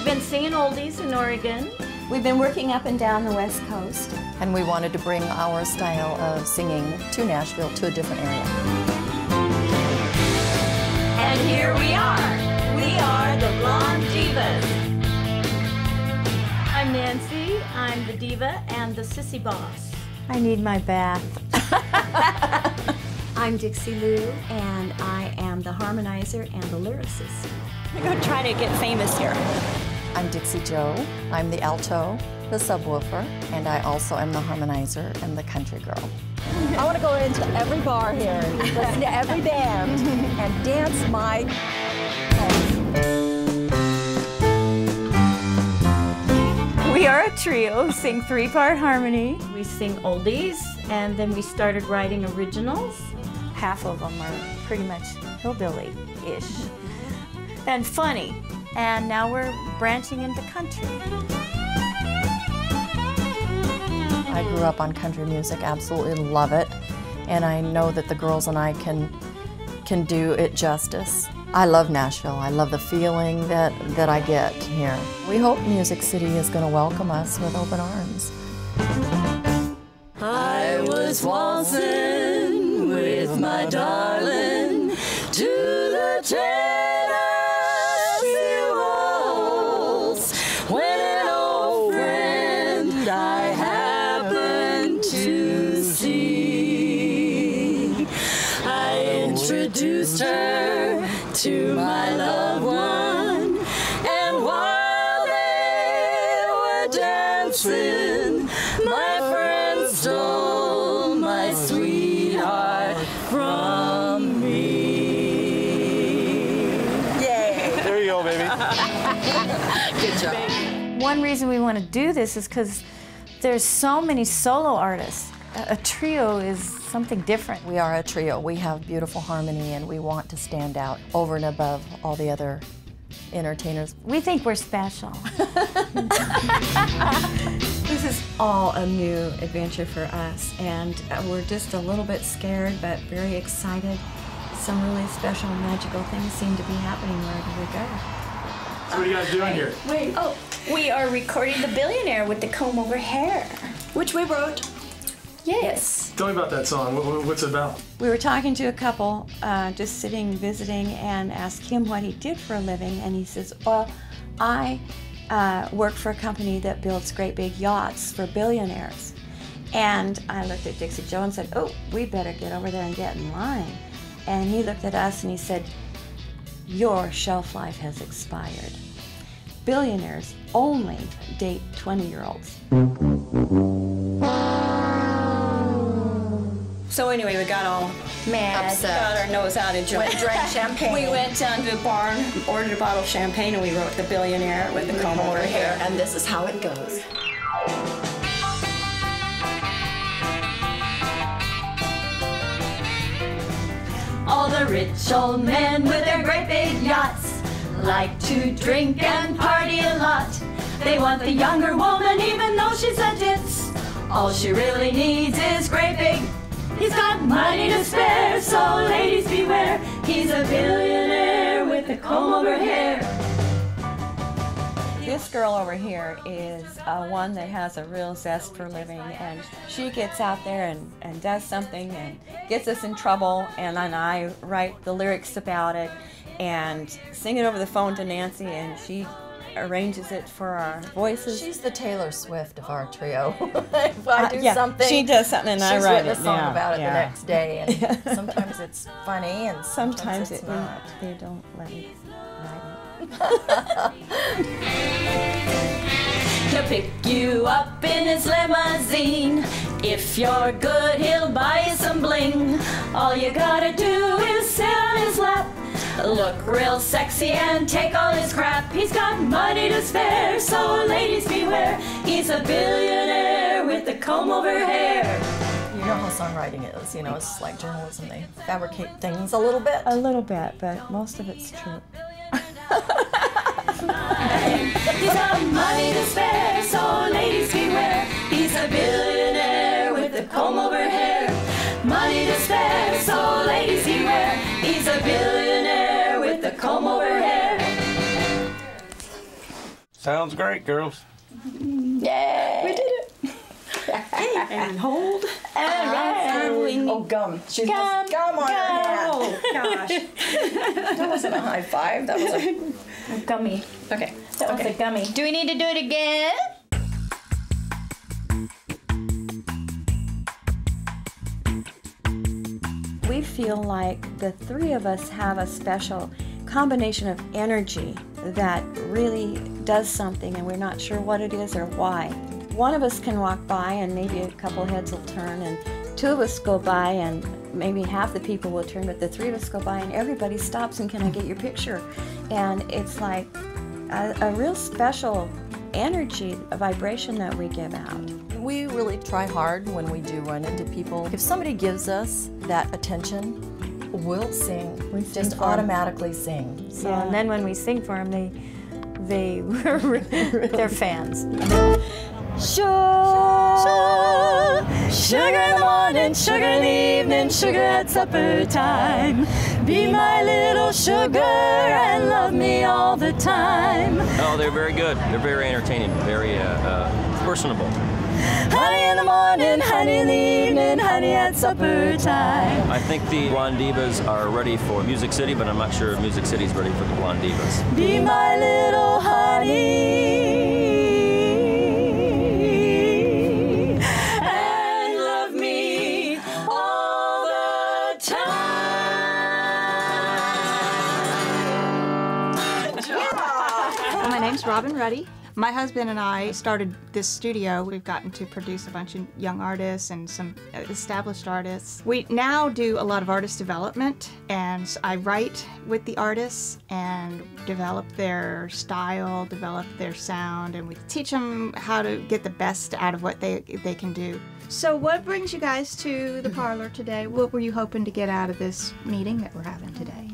been singing oldies in Oregon. We've been working up and down the West Coast. And we wanted to bring our style of singing to Nashville, to a different area. And here we are. We are the Blonde Divas. I'm Nancy. I'm the diva and the sissy boss. I need my bath. I'm Dixie Lou, and I am the harmonizer and the lyricist. I'm going to try to get famous here. I'm Dixie Joe. I'm the alto, the subwoofer, and I also am the harmonizer and the country girl. I want to go into every bar here, listen to every band, and dance my... We are a trio who sing 3-part harmony. We sing oldies, and then we started writing originals. Half of them are pretty much hillbilly-ish and funny. And now we're branching into country. I grew up on country music, absolutely love it. And I know that the girls and I can do it justice. I love Nashville. I love the feeling that I get here. We hope Music City is going to welcome us with open arms. I was waltzing with my darling to the Tennessee waltz when an old friend I happened to see. I introduced her to my loved one, and while they were dancing, my friend stole my sweetheart from me. Yay! There you go, baby. Good job. One reason we want to do this is because there's so many solo artists. A trio is something different. We are a trio. We have beautiful harmony and we want to stand out over and above all the other entertainers. We think we're special. This is all a new adventure for us, and we're just a little bit scared, but very excited. Some really special, magical things seem to be happening wherever we go. So what are you guys doing here? Wait, oh, we are recording The Billionaire with the comb-over hair. Which we wrote. Yes. Tell me about that song. What's it about? We were talking to a couple, just sitting, visiting, and asked him what he did for a living, and he says, well, I work for a company that builds great big yachts for billionaires. And I looked at Dixie Joe and said, oh, we better get over there and get in line. And he looked at us and he said, your shelf life has expired. Billionaires only date 20-year-olds. So anyway, we got all Mad. Upset. got our nose out of joint. Drank champagne. We went down to a bar, ordered a bottle of champagne, and we wrote The Billionaire with the comb over hair. And this is how it goes. All the rich old men with their great big yachts like to drink and party a lot. They want the younger woman even though she's a ditz. All she really needs is great big. He's got money to spare, so ladies beware. He's a billionaire with the comb-over hair. This girl over here is one that has a real zest for living, and she gets out there and does something and gets us in trouble, and then I write the lyrics about it and sing it over the phone to Nancy, and she arranges it for our voices. She's the Taylor Swift of our trio. If I do Yeah, something, she does something and I write she's written a song about it yeah. the next day, and sometimes it's funny and Sometimes it's not. they don't let me write it. He'll pick you up in his limousine. If you're good, he'll buy you some bling. All you gotta do is sit on his lap, look real sexy and take all his crap. He's got money to spare, so ladies beware. He's a billionaire with the comb-over hair. You know how songwriting is, you know, it's like journalism, they fabricate things a little bit. A little bit, but most of it's true. He's got money to spare, so ladies beware. He's a billionaire with the comb-over hair. Money to spare, so ladies beware. He's a billionaire with the comb-over hair. Sounds great, girls. Yay! We did it. And hold. Oh, gum. She's got gum on her hand. Oh, gosh. That wasn't a high five. That was a Gummy. okay. That was a gummy. Do we need to do it again? We feel like the three of us have a special combination of energy that really does something, and we're not sure what it is or why. One of us can walk by and maybe a couple heads will turn, and two of us go by and maybe half the people will turn, but the three of us go by and everybody stops and can I get your picture? And it's like a real special energy, a vibration that we give out. We really try hard when we do run into people. If somebody gives us that attention, we'll sing. We just sing for 'em. automatically sing. So, and then when we sing for them, they're fans. Sugar in the morning, sugar in the evening, sugar at supper time. Be my little sugar and love me all the time. Oh, they're very good. They're very entertaining, very personable. Honey in the morning, honey in the evening, honey at supper time. I think the Blonde Divas are ready for Music City, but I'm not sure if Music City's ready for the Blonde Divas. Be my little honey. My name's Robin Ruddy. My husband and I started this studio. We've gotten to produce a bunch of young artists and some established artists. We now do a lot of artist development, and I write with the artists and develop their style, develop their sound, and we teach them how to get the best out of what they can do. So what brings you guys to the Parlor today? What were you hoping to get out of this meeting that we're having today?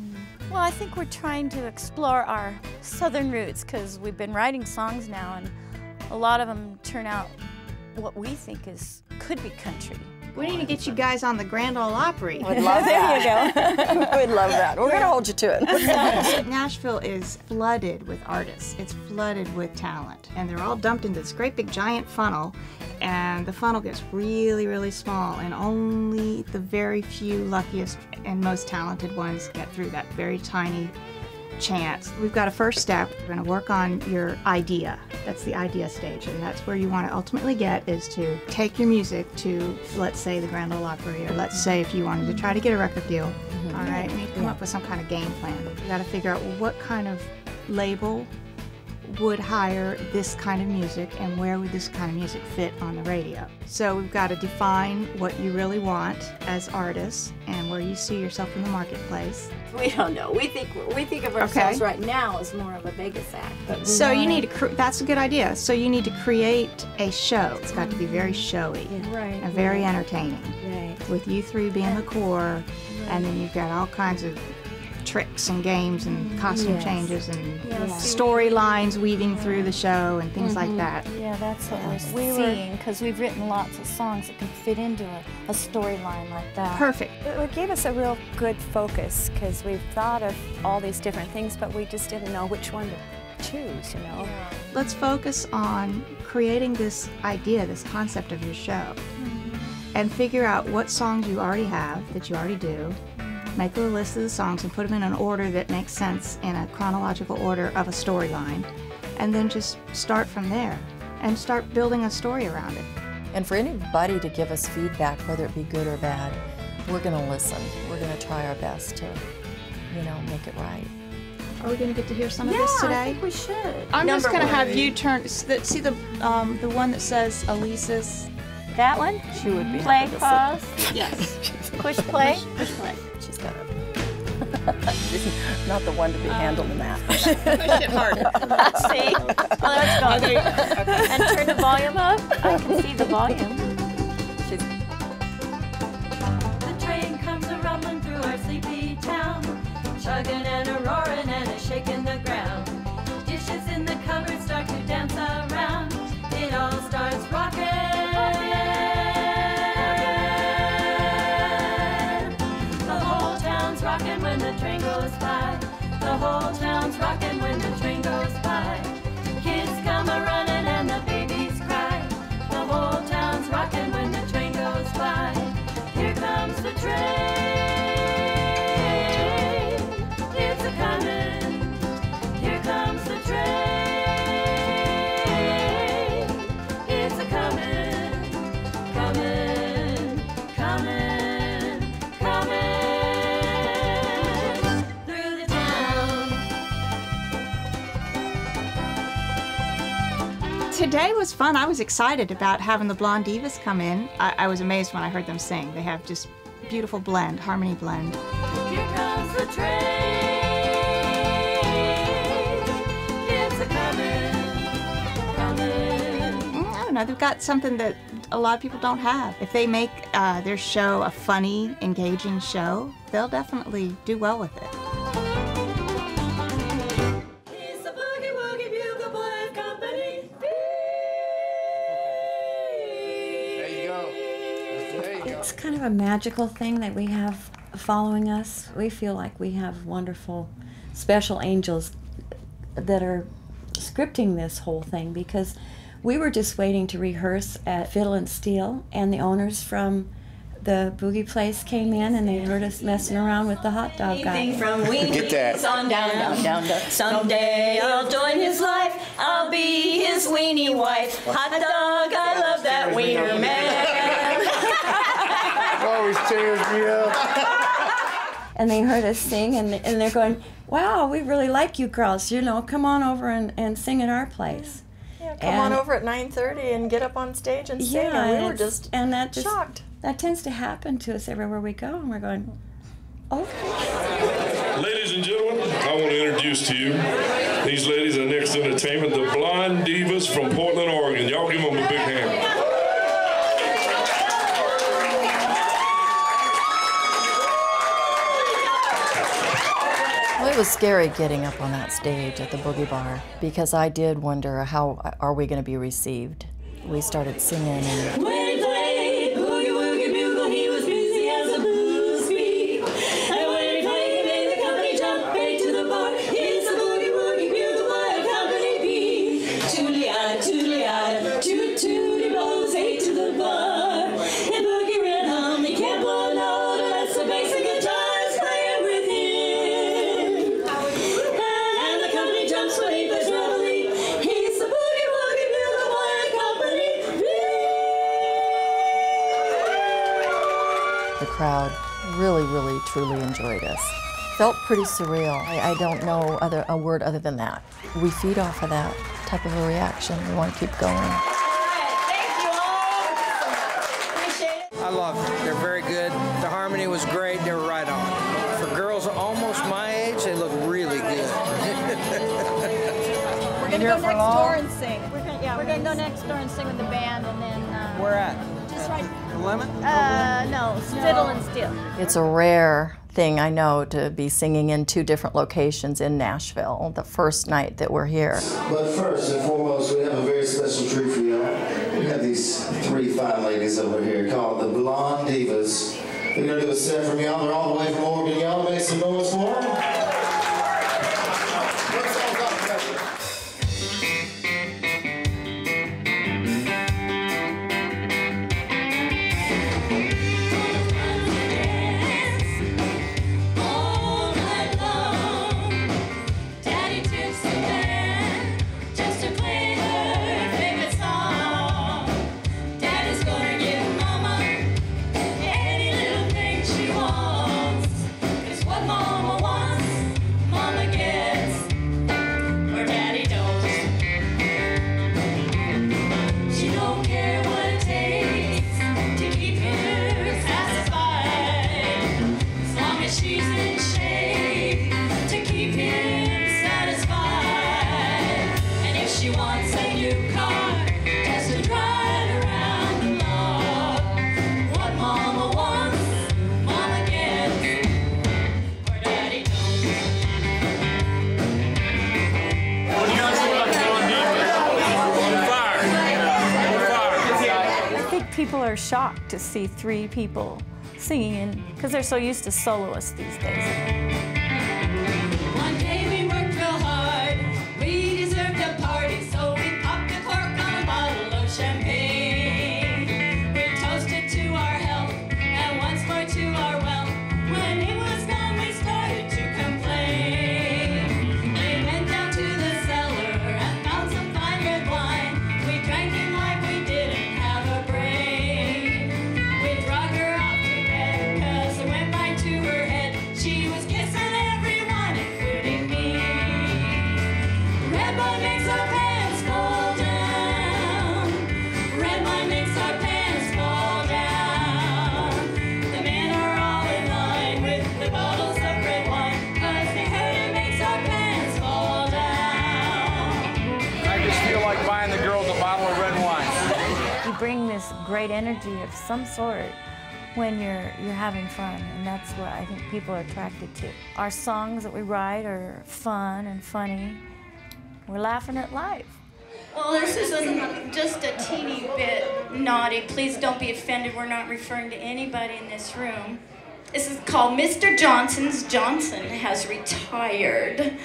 Well, I think we're trying to explore our southern roots because we've been writing songs now, and a lot of them turn out what we think could be country. We need to get you guys on the Grand Ole Opry. We'd love that. There you go. We'd love that. We're going to hold you to it. Nashville is flooded with artists. It's flooded with talent. And they're all dumped into this great big giant funnel. And the funnel gets really, really small. And only the very few luckiest and most talented ones get through that very tiny chance. We've got a first step. We're going to work on your idea. That's the idea stage, and that's where you want to ultimately get is to take your music to, let's say, the Grand Ole Opry, or let's say if you wanted to try to get a record deal. All right, we need to come up with some kind of game plan. We got to figure out what kind of label would hire this kind of music and where would this kind of music fit on the radio. So we've got to define what you really want as artists and where you see yourself in the marketplace. We don't know. We think of ourselves right now as more of a Vegas act. But so you need to, that's a good idea. So you need to create a show. It's got to be very showy and very entertaining. With you three being the core, and then you've got all kinds of tricks and games and costume changes and storylines weaving through the show and things like that. Yeah, that's what we're seeing, because we've written lots of songs that can fit into a storyline like that. Perfect. It gave us a real good focus, because we've thought of all these different things, but we just didn't know which one to choose, you know. Let's focus on creating this idea, this concept of your show, and figure out what songs you already have, that you already do. Make a list of the songs and put them in an order that makes sense, in a chronological order of a storyline, and then just start from there and start building a story around it. And for anybody to give us feedback, whether it be good or bad, we're going to listen. We're going to try our best to, make it right. Are we going to get to hear some of this today? I think we should. I'm just going to have you turn. See the one that says Elisa's. That one? She would be play, happy to pause. Yes. Push play. Push play. She's got it. She's not the one to be handling that. Push it harder. See? Oh, that's gone. Okay. And turn the volume up. I can see the volume. The train comes a-rumbling through our sleepy town, chugging and a-roaring and a-shaking the ground. Dishes in the cupboard start to dance around. It all starts rocking. Rockin' when the train goes by. The whole town's rockin' when the train goes by. Kids Today was fun. I was excited about having the Blonde Divas come in. I was amazed when I heard them sing. They have just beautiful blend, harmony blend. Here comes the train. It's a-coming. I don't know, they've got something that a lot of people don't have. If they make their show a funny, engaging show, they'll definitely do well with it. It's kind of a magical thing that we have following us. We feel like we have wonderful special angels that are scripting this whole thing, because we were just waiting to rehearse at Fiddle and Steel, and the owners from the boogie place came in and they heard us messing around with the hot dog guy. From Get that. On down. Someday I'll join his life. I'll be his weenie wife. Hot dog, I love that wiener man. Always tears me up. And they heard us sing, and they're going, wow, we really like you girls. You know, come on over and sing at our place. Yeah, come on over at 9:30 and get up on stage and sing. Yeah, and we were just shocked. That tends to happen to us everywhere we go, and we're going, okay. Ladies and gentlemen, I want to introduce to you these ladies are next entertainment, the Blonde Divas from Portland, Oregon. Y'all give them a big hand. Well, it was scary getting up on that stage at the Boogie Bar, because I did wonder how are we going to be received. We started singing and When he played boogie woogie bugle, he was busy as a blues bee. And when he played, he made the company jump right to the bar. He's a boogie woogie bugle by a company bee. Tootie-eyed, toot-tootie blows eight to the bar. And boogie red hum, he can't blow a note unless the basic guitar's playing with him. And the company jumps when he plays reveille. He's the boogie woogie bugle by a company bee. the crowd really, really, truly enjoyed us. Felt pretty surreal. I don't know a word other than that. We feed off of that type of a reaction. We want to keep going. I love it. They're very good. The harmony was great. They were right on. For girls almost my age, they look really good. We're going to go next door and sing. We're going to go next door and sing with the band, and then... Where at? Just right... Lemon? No, Fiddle and Steel. It's a rare thing, I know, to be singing in 2 different locations in Nashville the first night that we're here. But first and foremost, we have a very special treat for y'all. We have these 3 fine ladies over here called the Blonde Divas. They're going to do a set from y'all. They're all the way from Oregon. Y'all make some noise for them. People are shocked to see 3 people singing, because they're so used to soloists these days. One day we worked real hard, we deserved a party, so we popped a cork on a bottle of champagne. We toasted to our health, and once more to our wealth. When it was gone, we started to complain. We went down to the cellar and found some fine red wine. We drank it like we didn't have a brain. We drug her off to bed, 'cause it went right to her head. She was kissing like buying the girls a bottle of red wine. You bring this great energy of some sort when you're having fun, and that's what I think people are attracted to. Our songs that we write are fun and funny. We're laughing at life. Well, this is just a teeny bit naughty. Please don't be offended. We're not referring to anybody in this room. This is called Mr. Johnson's Johnson has retired.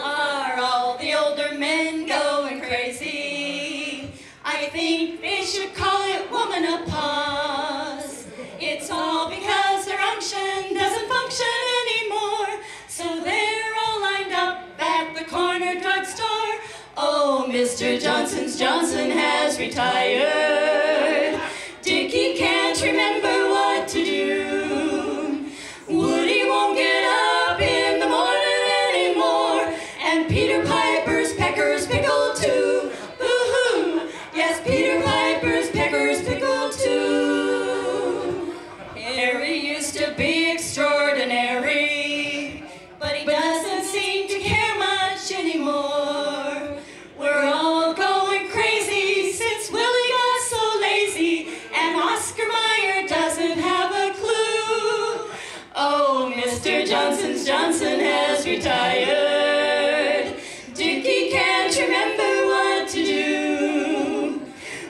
Are all the older men going crazy? I think they should call it womanopause. It's all because their unction doesn't function anymore. So they're all lined up at the corner drugstore. Oh, Mr. Johnson's Johnson has retired. Dickie can't remember what to do. Woody won't get up in the morning anymore. And Peter Piper's peckers pickled too. Boo-hoo! Yes, Peter Piper's peckers pickled too. Harry used to be extraordinary, but he doesn't seem to care much anymore. We're all going crazy since Willie got so lazy, and Oscar Mayer doesn't have a clue. Oh, Mr. Johnson's Johnson has retired. Dickie can't remember what to do.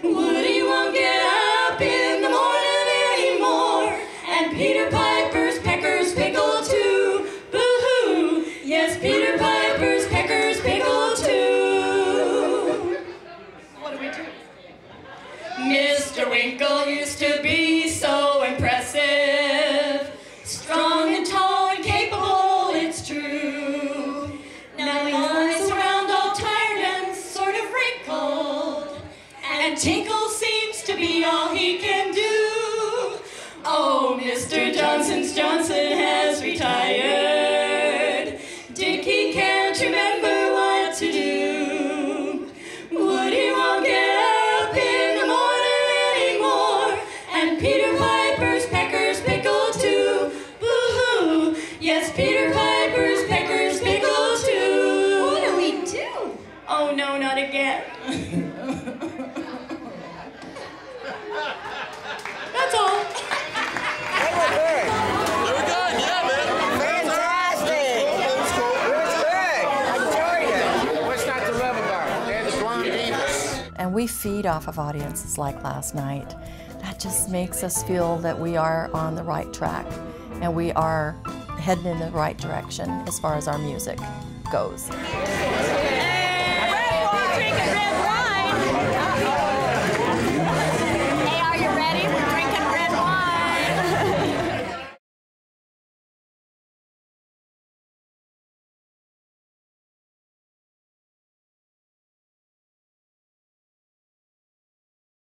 Woody won't get up in the morning anymore, and Peter Piper's peckers pickle too. Boo-hoo! Yes, Peter Piper's peckers pickle too. What do we do? Mr. Winkle used to be so impressive, strong and tall and capable, it's true. Now he lies around all tired and sort of wrinkled, and tinkle seems to be all he can do. Oh, Mr. Johnson's Johnson has retired. Dickie can't remember what to do. Woody won't get up in the morning anymore, and Peter Piper's peckers pickle too. Boo-hoo! Yes, Peter Piper's peckers pickle too. What do we do? Oh no, not again. That's all. And we feed off of audiences like last night. That just makes us feel that we are on the right track and we are heading in the right direction as far as our music goes. Red wine!